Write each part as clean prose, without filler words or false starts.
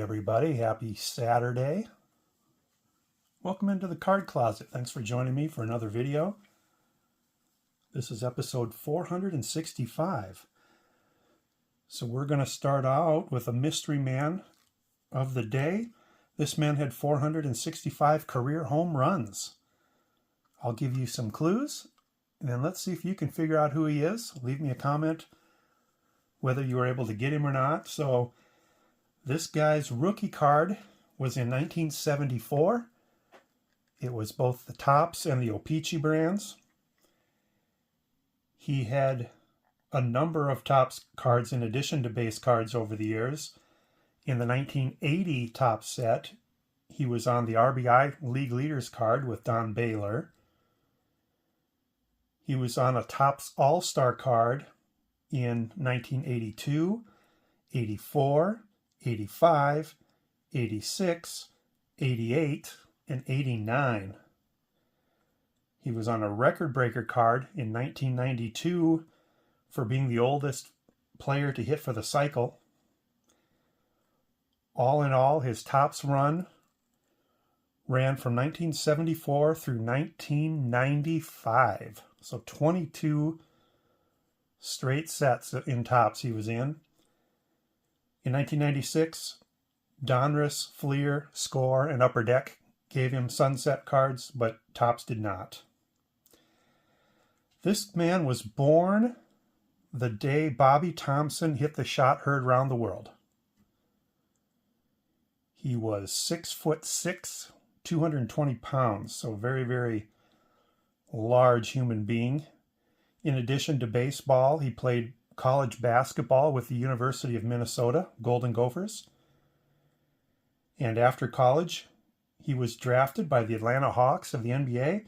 everybody. Happy Saturday. Welcome into the Card Closet. Thanks for joining me for another video. This is episode 465. So we're going to start out with a mystery man of the day. This man had 465 career home runs. I'll give you some clues, and then let's see if you can figure out who he is. Leave me a comment whether you were able to get him or not. So this guy's rookie card was in 1974. It was both the Topps and the O-Pee-Chee brands. He had a number of Topps cards in addition to base cards over the years. In the 1980 Topps set, he was on the RBI League Leaders card with Don Baylor. He was on a Topps All-Star card in 1982, 84, 85, 86, 88, and 89. He was on a record breaker card in 1992 for being the oldest player to hit for the cycle. All in all, his Topps run ran from 1974 through 1995. So 22 straight sets in Topps he was in. In 1996, Donruss, Fleer, Score, and Upper Deck gave him sunset cards, but Topps did not. This man was born the day Bobby Thompson hit the shot heard around the world. He was 6'6", 220 pounds, so very, very large human being. In addition to baseball, he played college basketball with the University of Minnesota, Golden Gophers. And after college, he was drafted by the Atlanta Hawks of the NBA,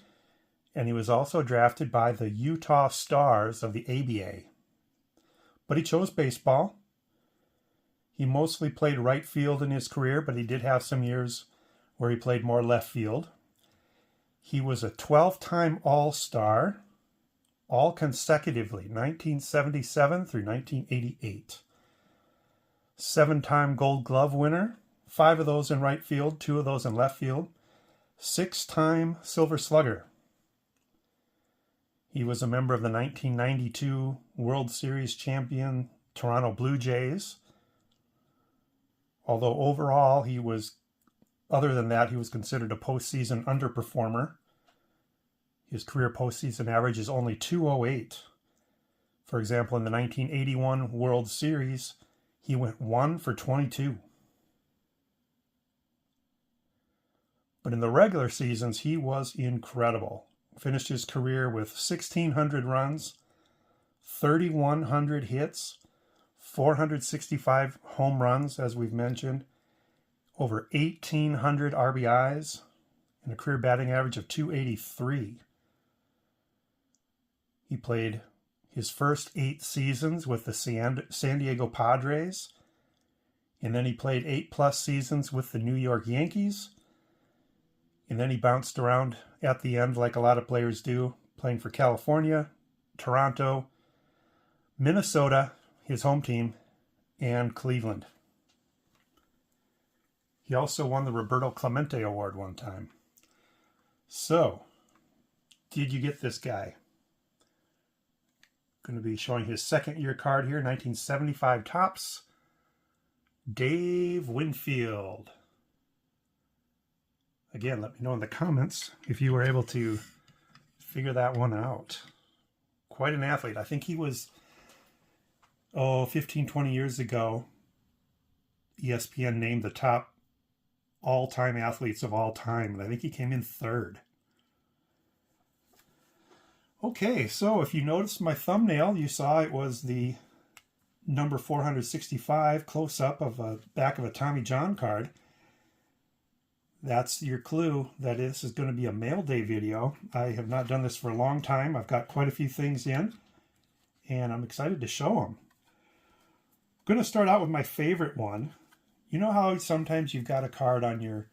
and he was also drafted by the Utah Stars of the ABA. But he chose baseball. He mostly played right field in his career, but he did have some years where he played more left field. He was a 12-time All-Star, all consecutively, 1977 through 1988. 7-time Gold Glove winner, 5 of those in right field, 2 of those in left field. 6-time Silver Slugger. He was a member of the 1992 World Series champion Toronto Blue Jays. Although overall other than that, he was considered a postseason underperformer. His career postseason average is only .208. For example, in the 1981 World Series, he went 1 for 22. But in the regular seasons, he was incredible. Finished his career with 1,600 runs, 3,100 hits, 465 home runs, as we've mentioned, over 1,800 RBIs, and a career batting average of .283. He played his first 8 seasons with the San Diego Padres, and then he played 8+ seasons with the New York Yankees, and then he bounced around at the end like a lot of players do, playing for California, Toronto, Minnesota, his home team, and Cleveland. He also won the Roberto Clemente Award one time. So, did you get this guy? Going to be showing his second year card here, 1975 Topps. Dave Winfield. Again, let me know in the comments if you were able to figure that one out. Quite an athlete. I think he was, 15, 20 years ago, ESPN named the top all-time athletes of all time, and I think he came in 3rd. Okay, so if you noticed my thumbnail, you saw it was the number 465 close-up of a back of a Tommy John card. That's your clue that this is going to be a mail day video. I have not done this for a long time. I've got quite a few things in, and I'm excited to show them. I'm going to start out with my favorite one. You know how sometimes you've got a card on your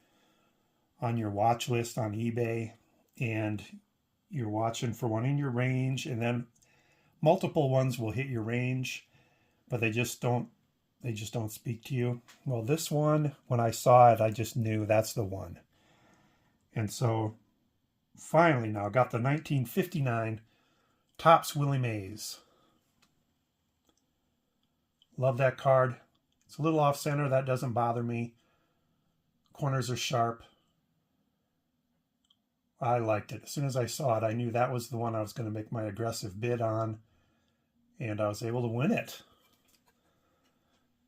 watch list on eBay, and you're watching for one in your range, and then multiple ones will hit your range, but they just don't They just don't speak to you. Well, this one, when I saw it, I just knew that's the one. And so finally now got the 1959 Topps Willie Mays. Love that card. It's a little off center. That doesn't bother me. Corners are sharp. I liked it. As soon as I saw it, I knew that was the one I was going to make my aggressive bid on. And I was able to win it.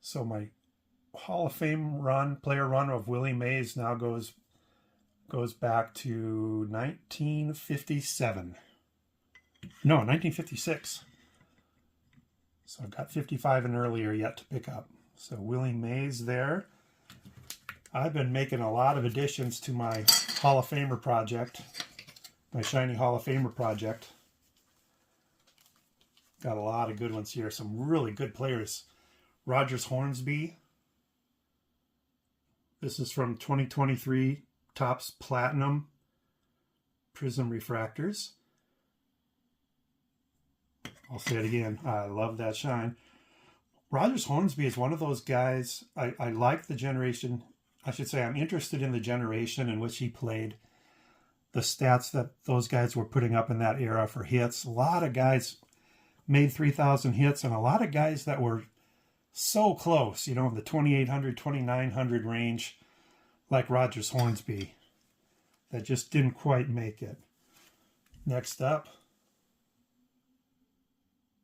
So my Hall of Fame player run of Willie Mays now goes back to 1957. No, 1956. So I've got 55 and earlier yet to pick up. So Willie Mays there. I've been making a lot of additions to my Hall of Famer project, my Shiny Hall of Famer project. Got a lot of good ones here. Some really good players. Rogers Hornsby. This is from 2023 Topps Platinum Prism Refractors. I'll say it again. I love that shine. Rogers Hornsby is one of those guys. I like the generation. I should say I'm interested in the generation in which he played. The stats that those guys were putting up in that era for hits. A lot of guys made 3,000 hits, and a lot of guys that were so close, you know, the 2,800, 2,900 range, like Rogers Hornsby, that just didn't quite make it. Next up,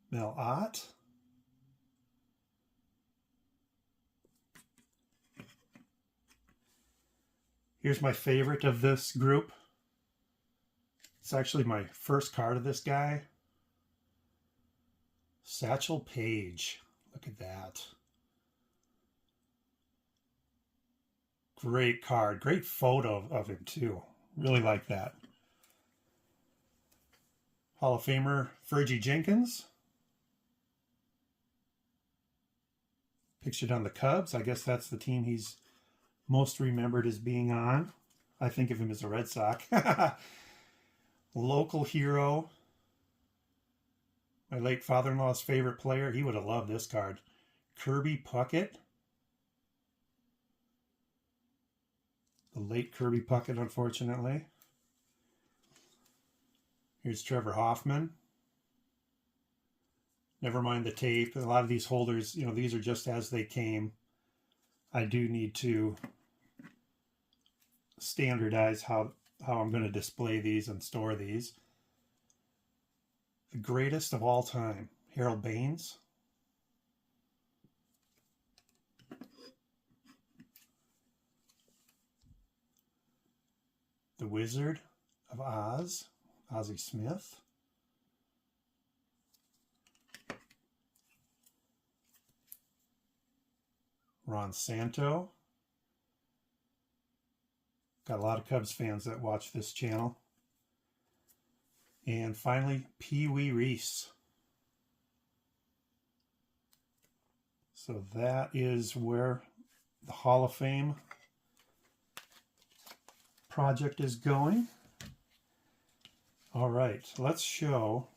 Mel Ott. Here's my favorite of this group. It's actually my first card of this guy. Satchel Paige. Look at that. Great card. Great photo of him, too. Really like that. Hall of Famer Fergie Jenkins. Pictured on the Cubs. I guess that's the team he's most remembered as being on. I think of him as a Red Sox. Local hero. My late father-in-law's favorite player. He would have loved this card. Kirby Puckett. The late Kirby Puckett, unfortunately. Here's Trevor Hoffman. Never mind the tape. A lot of these holders, you know, these are just as they came. I do need to standardize how I'm going to display these and store these. The greatest of all time, Harold Baines. The Wizard of Oz, Ozzie Smith. Ron Santo. Got a lot of Cubs fans that watch this channel. And finally, Pee Wee Reese. So that is where the Hall of Fame project is going. All right, let's show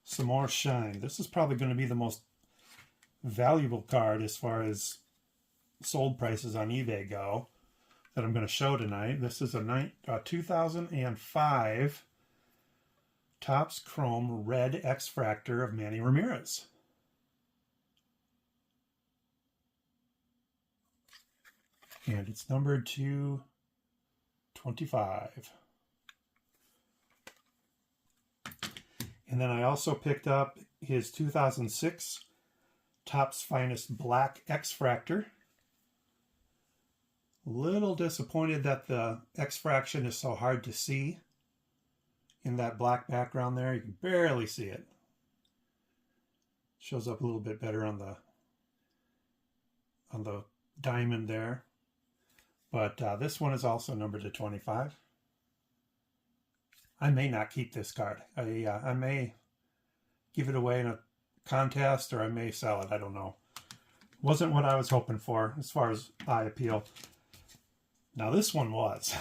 some more shine. This is probably going to be the most valuable card as far as sold prices on eBay go that I'm going to show tonight. This is a 2005 Topps Chrome Red X-Fractor of Manny Ramirez. And it's numbered to 25. And then I also picked up his 2006 Topps Finest Black X-Fractor. Little disappointed that the X-Fraction is so hard to see in that black background there. You can barely see it. Shows up a little bit better on the diamond there. But this one is also numbered to 25. I may not keep this card. I may give it away in a contest, or I may sell it. I don't know. Wasn't what I was hoping for as far as eye appeal. Now this one was.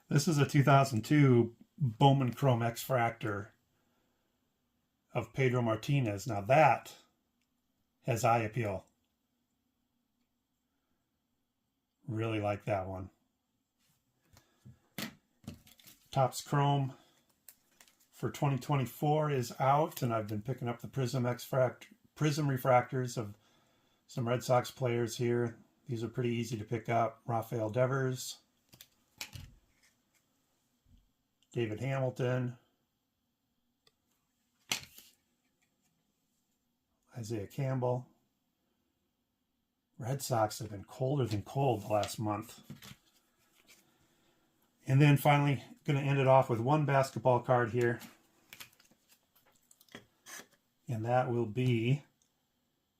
This is a 2002 Bowman Chrome X-Fractor of Pedro Martinez. Now that has eye appeal. Really like that one. Topps Chrome for 2024 is out, and I've been picking up the Prism refractors of some Red Sox players here. These are pretty easy to pick up. Rafael Devers, David Hamilton, Isaiah Campbell. Red Sox have been colder than cold the last month. And then finally, going to end it off with one basketball card here. And that will be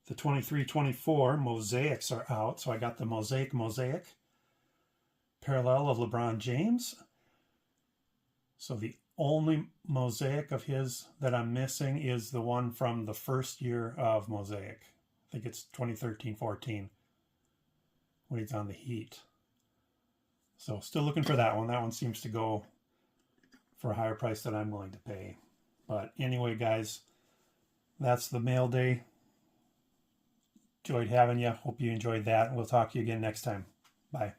the 23-24 Mosaics are out. So I got the Mosaic parallel of LeBron James. So the only Mosaic of his that I'm missing is the one from the first year of Mosaic. I think it's 2013-14 when he's on the Heat. So still looking for that one. That one seems to go for a higher price than I'm willing to pay. But anyway, guys, that's the mail day. Enjoyed having you. Hope you enjoyed that. We'll talk to you again next time. Bye.